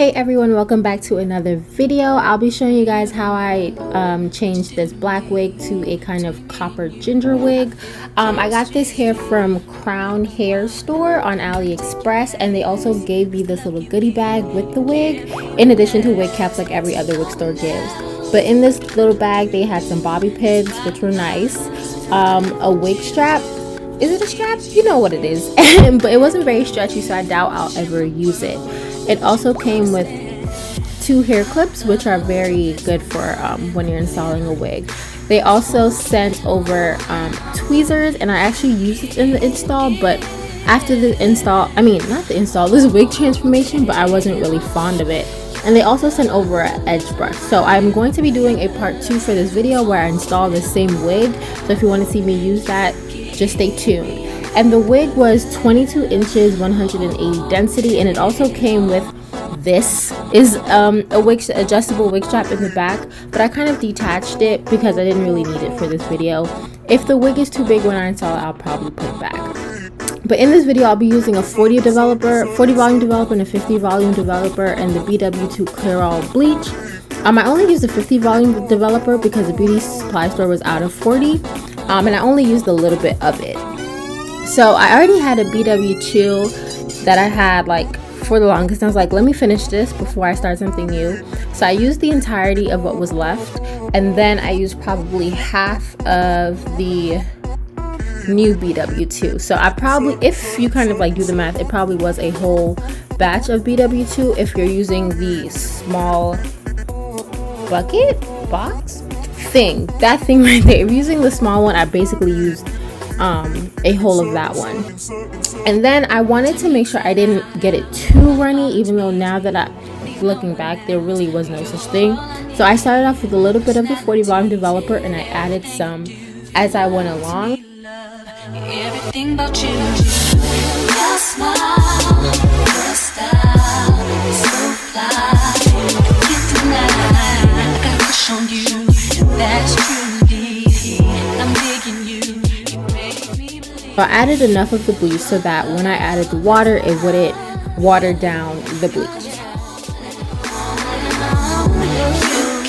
Hey everyone, welcome back to another video. I'll be showing you guys how I changed this black wig to a kind of copper ginger wig. I got this hair from Crown Hair Store on AliExpress, and they also gave me this little goodie bag with the wig, in addition to wig caps like every other wig store gives. But in this little bag they had some bobby pins, which were nice, a wig strap. Is it a strap? You know what it is. But it wasn't very stretchy, so I doubt I'll ever use it. It also came with 2 hair clips, which are very good for when you're installing a wig. They also sent over tweezers, and I actually used it in the install, but after the install, this wig transformation, but I wasn't really fond of it. And they also sent over an edge brush. So I'm going to be doing a part 2 for this video where I install the same wig. So if you want to see me use that, just stay tuned. And the wig was 22 inches, 180 density, and it also came with this is a wig adjustable wig strap in the back, but I kind of detached it because I didn't really need it for this video. If the wig is too big when I install it, I'll probably put it back. But in this video, I'll be using a 40 volume developer and a 50 volume developer and the BW2 Clear All Bleach. I only used the 50 volume developer because the beauty supply store was out of 40, and I only used a little bit of it. So I already had a BW2 that I had like for the longest. I was like, let me finish this before I start something new. So I used the entirety of what was left, and then I used probably half of the new BW2. So I probably, if you kind of like do the math, it probably was a whole batch of BW2 if you're using the small box thing, that thing right there. If you're using the small one, I basically used a whole of that one. And then I wanted to make sure I didn't get it too runny, even though now that looking back, there really was no such thing. So I started off with a little bit of the 40 volume developer, and I added some as I went along. Everything about you, your smile, your style is so fly. Can't deny, I got a crush on you, and that's true. I'm digging you. So I added enough of the bleach so that when I added the water, it wouldn't water down the bleach.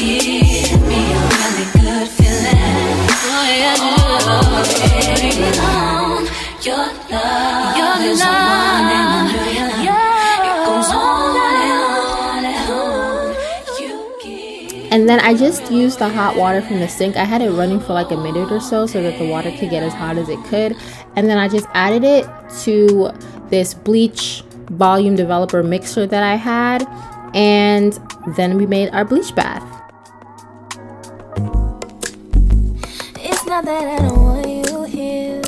You give me a really good feeling. Your love is one in a million. It goes on and on. And then I just used the hot water from the sink. I had it running for like a minute or so that the water could get as hot as it could. And then I just added it to this bleach volume developer mixer that I had. And then we made our bleach bath. It's not that I don't want you here.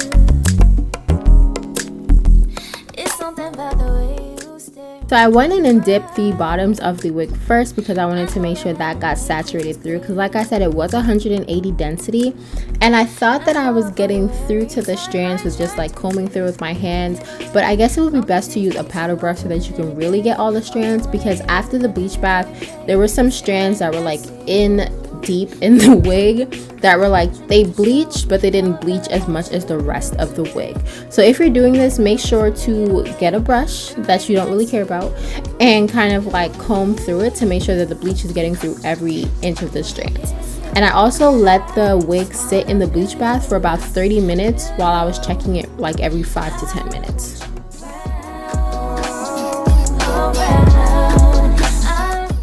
It's something about the way you stare. So I went in and dipped the bottoms of the wig first because I wanted to make sure that got saturated through, because like I said, it was 180 density, and I thought that I was getting through to the strands with just like combing through with my hands, but I guess it would be best to use a paddle brush so that you can really get all the strands, because after the bleach bath there were some strands that were like deep in the wig that were like, they bleached but they didn't bleach as much as the rest of the wig. So if you're doing this, make sure to get a brush that you don't really care about and kind of like comb through it to make sure that the bleach is getting through every inch of the strands. And I also let the wig sit in the bleach bath for about 30 minutes while I was checking it like every 5 to 10 minutes.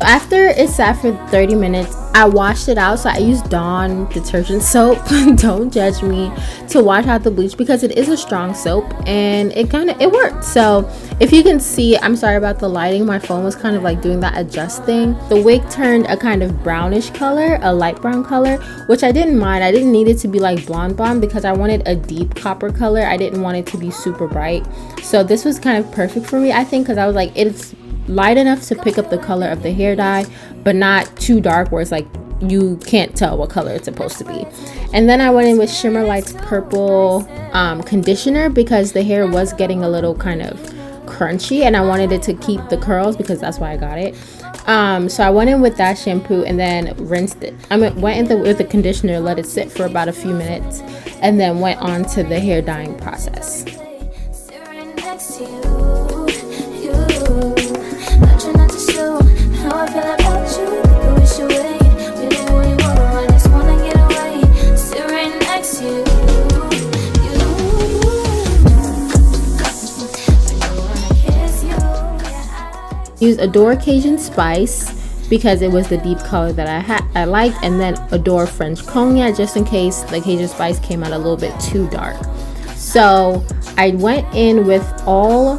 After it sat for 30 minutes, I washed it out. So I used Dawn detergent soap, don't judge me, to wash out the bleach because it is a strong soap and it worked. So if you can see, I'm sorry about the lighting, my phone was kind of like doing that adjust thing. The wig turned a kind of brownish color, a light brown color, which I didn't mind. I didn't need it to be like blonde because I wanted a deep copper color. I didn't want it to be super bright. So this was kind of perfect for me, I think, because I was like, it's light enough to pick up the color of the hair dye, but not too dark where it's like you can't tell what color it's supposed to be. And then I went in with Shimmer Light's purple conditioner because the hair was getting a little kind of crunchy and I wanted it to keep the curls because that's why I got it. So I went in with that shampoo and then rinsed it. Went in with the conditioner, let it sit for about a few minutes, and then went on to the hair dyeing process. Sitting next to you, but you're not to slow. I feel about you. You wish away. Baby, what you want? I just wanna get away. Sit right next to you. Use Adore Cajun Spice because it was the deep color that I liked, and then Adore French Cognac just in case the Cajun Spice came out a little bit too dark. So I went in with all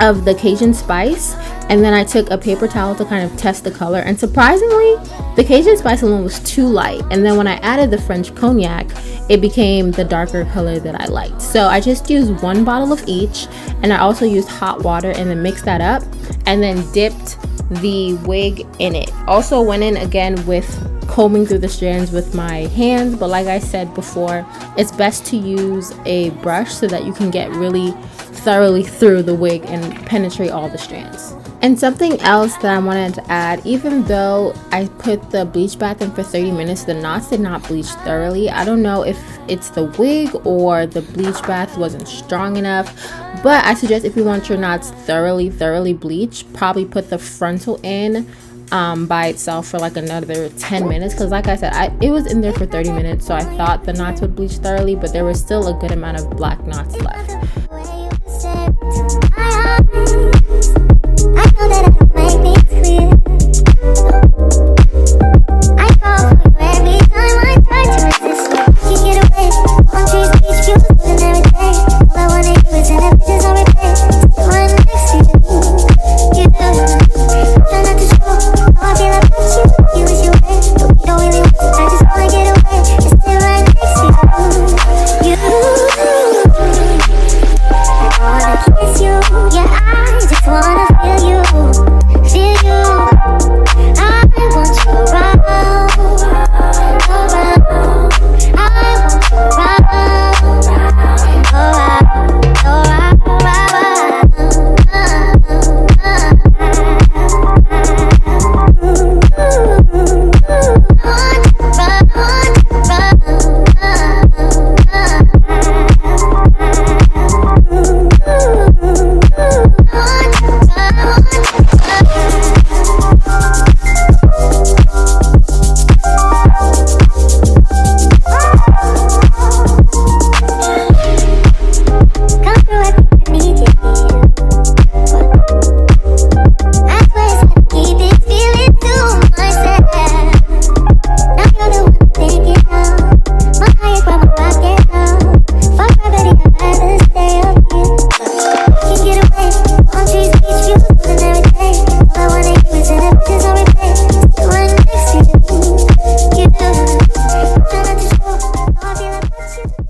of the Cajun Spice, and then I took a paper towel to kind of test the color, and surprisingly the Cajun Spice alone was too light, and then when I added the French Cognac it became the darker color that I liked. So I just used 1 bottle of each, and I also used hot water and then mixed that up and then dipped the wig in it. Also went in again with combing through the strands with my hands, but like I said before, it's best to use a brush so that you can get really thoroughly through the wig and penetrate all the strands. And something else that I wanted to add, even though I put the bleach bath in for 30 minutes, the knots did not bleach thoroughly. I don't know if it's the wig or the bleach bath wasn't strong enough, but I suggest if you want your knots thoroughly bleached, probably put the frontal in by itself for like another 10 minutes, because like I said, it was in there for 30 minutes, so I thought the knots would bleach thoroughly, but there was still a good amount of black knots left. I know that I don't make things clear. I fall for you every time I try to resist. You get away. On trees, beach views, and every day. All I wanna do is send pictures on replay. Still right next to you. You do. Try not to show how I feel about you. You wish you were, but we don't really want to. I just wanna get away. Just stay right next to you. I don't wanna kiss you. Yeah, I just wanna feel you. Feel you. I want you around. I want you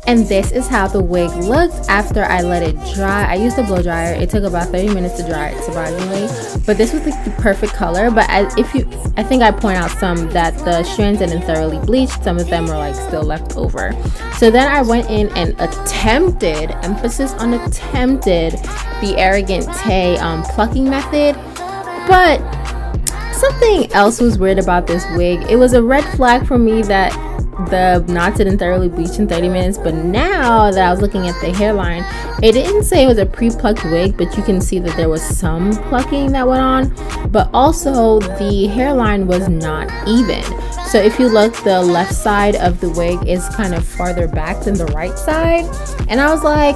And this is how the wig looked after I let it dry. I used a blow dryer. It took about 30 minutes to dry it, surprisingly. But this was like the perfect color. But I think I point out some that the strands didn't thoroughly bleach. Some of them were like still left over. So then I went in and attempted, emphasis on attempted, the Arrogant Tay plucking method. But something else was weird about this wig. It was a red flag for me that the knots didn't thoroughly bleach in 30 minutes, but now that I was looking at the hairline, it didn't say it was a pre-plucked wig, but you can see that there was some plucking that went on, but also the hairline was not even. So if you look, the left side of the wig is kind of farther back than the right side, and I was like,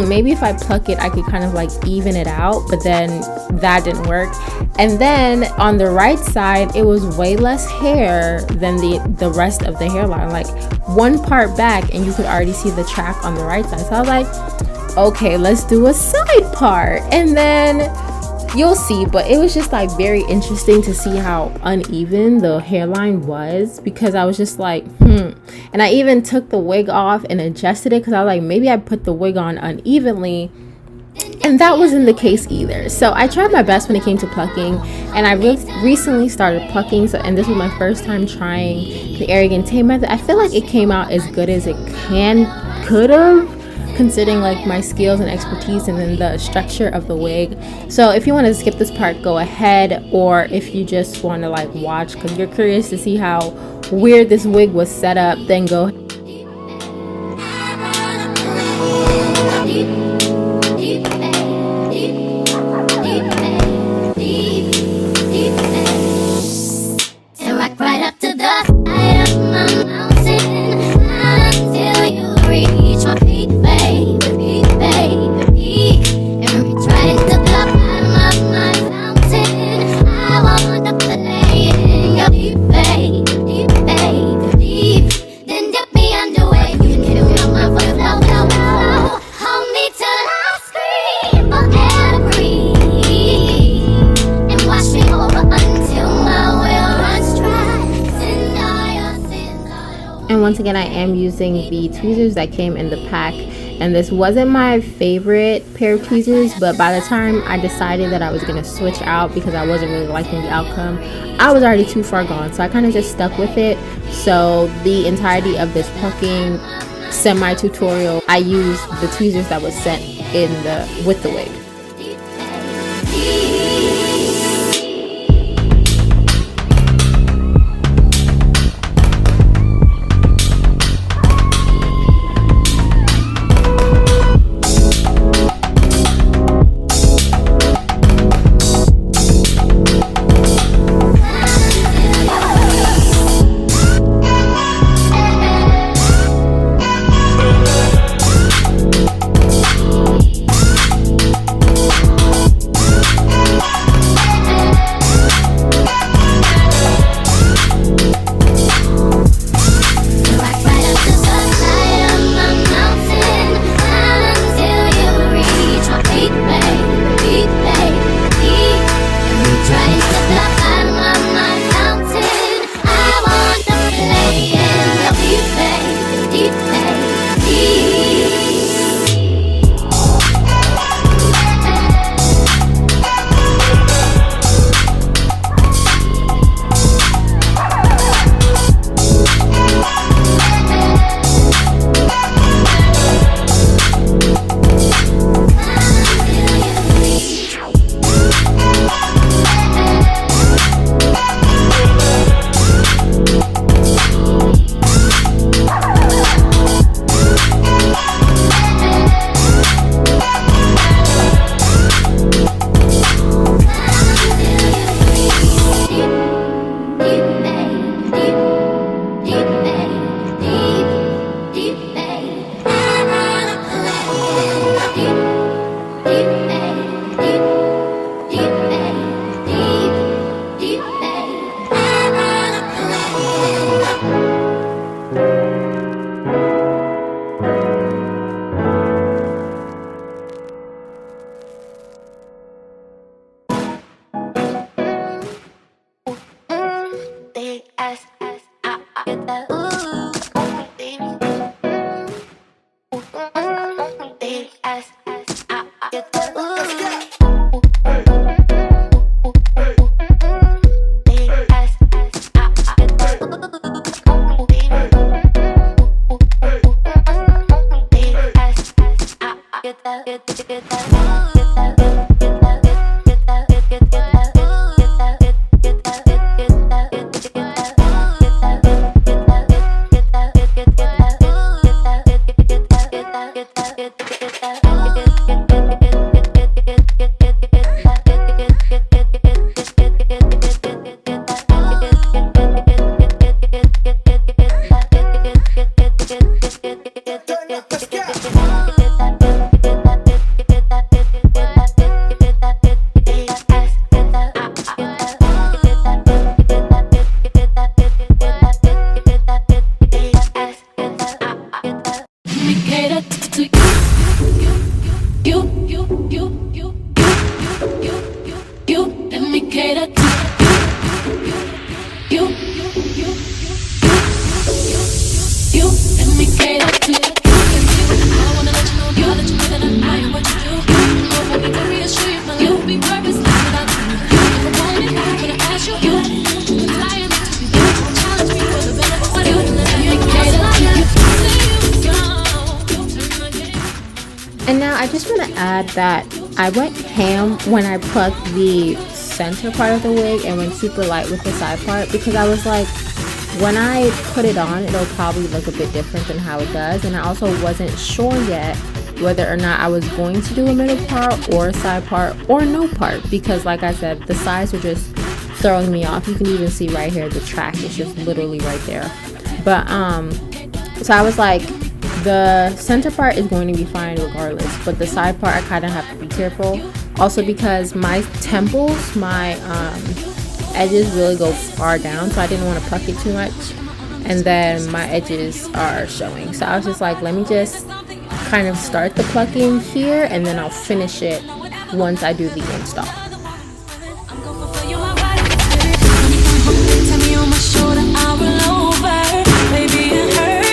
maybe if I pluck it I could kind of like even it out, but then that didn't work. And then on the right side it was way less hair than the rest of the hairline, like one part back, and you could already see the track on the right side. So I was like, okay, let's do a side part, and then you'll see. But it was just like very interesting to see how uneven the hairline was, because I was just like and I even took the wig off and adjusted it, because I was like, maybe I put the wig on unevenly, and that wasn't the case either. So I tried my best when it came to plucking, and I recently started plucking, and this was my first time trying the Arrogant Tay method. I feel like it came out as good as it could have, considering like my skills and expertise and then the structure of the wig. So if you want to skip this part, go ahead, or if you just want to like watch because you're curious to see how weird this wig was set up, then go ahead. Deep, once again, I am using the tweezers that came in the pack, and this wasn't my favorite pair of tweezers, but by the time I decided that I was going to switch out because I wasn't really liking the outcome, I was already too far gone, so I kind of just stuck with it. So the entirety of this plucking semi-tutorial, I used the tweezers that was sent in with the wig. And now I just want to add that I went ham when I plucked the center part of the wig and went super light with the side part, because I was like, when I put it on, it'll probably look a bit different than how it does. And I also wasn't sure yet whether or not I was going to do a middle part or a side part or no part, because like I said, the sides were just throwing me off. You can even see right here, the track is just literally right there. But so I was like, the center part is going to be fine regardless, but the side part I kind of have to be careful. Also because my temples, my edges really go far down, so I didn't want to pluck it too much, and then my edges are showing. So I was just like, let me just kind of start the plucking here, and then I'll finish it once I do the install. Tell me on my shoulder, I will over. Baby, it hurts.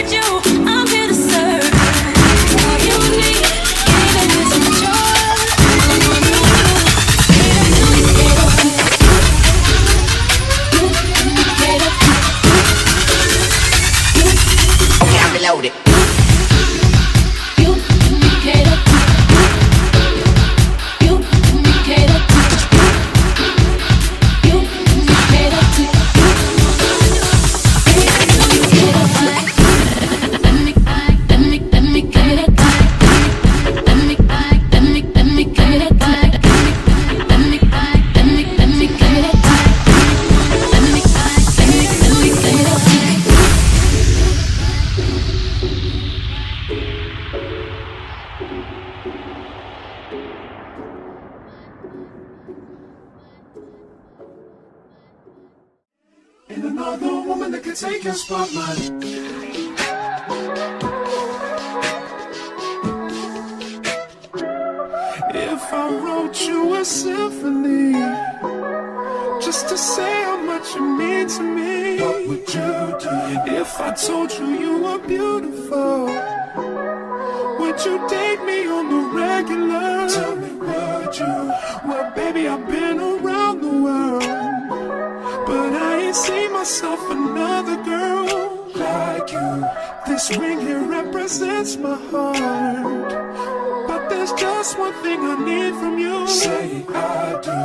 another woman that can take your spotlight. If I wrote you a symphony, just to say how much you mean to me, what would you do? If I told you you were beautiful, would you date me on the regular? Tell me, would you? Well, baby, I've been around the world, but I ain't seen myself another girl like you. This ring here represents my heart, but there's just one thing I need from you. Say I do.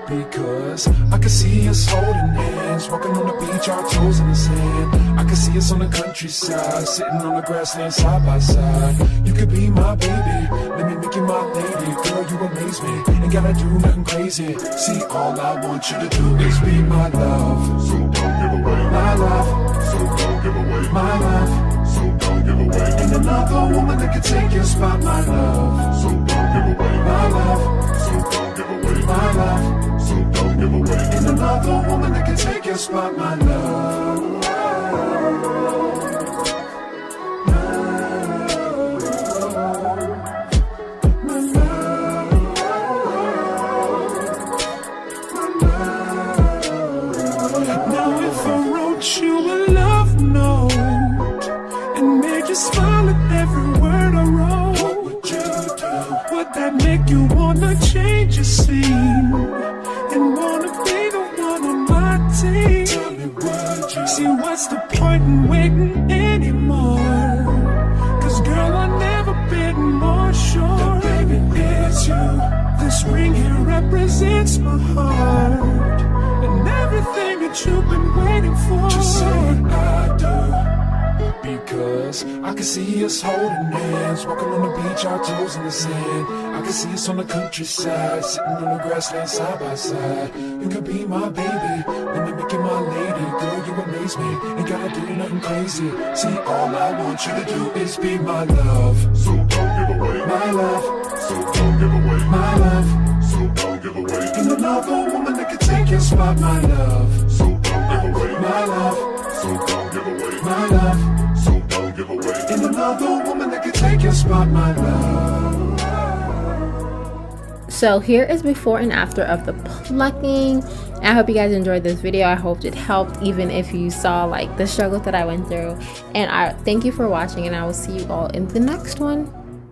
Because I can see us holding hands, walking on the beach, our toes in the sand. I can see us on the countryside, sitting on the grassland side by side. You could be my baby, let me make you my lady. Girl, you amaze me, ain't gotta do nothing crazy. See, all I want you to do is be my love. So don't give away my love. So don't give away my love. So don't give away. Ain't another woman that can take your spot, my love. So don't give away my love. So don't give away my love. So don't give away. Ain't another woman that can take your spot, my love. Now if I wrote you a love note and made you smile at every word I wrote, what would you do? Would that make you wanna change your scene and wanna be the one on my team? Tell me, would you? See, what's the point in waiting anymore? Cause girl, I've never been more sure that baby it's you. This ring here represents my heart and everything that you've been waiting for. Just say I do. Because I can see us holding hands, walking on the beach, our toes in the sand. I can see us on the countryside, sitting on the grassland side by side. You could be my baby, let me make you my lady. Girl, you amaze me, ain't gotta do nothing crazy. See, all I want you to do is be my love. So don't give away my love. So don't give away my love. So don't give away. Ain't another woman that can take your spot, my love. So don't give away my love. So don't give away my love. So don't give away. Ain't another woman that can take your spot, my love. So here is before and after of the plucking. I hope you guys enjoyed this video. I hope it helped, even if you saw like the struggle that I went through. And I thank you for watching, and I will see you all in the next one.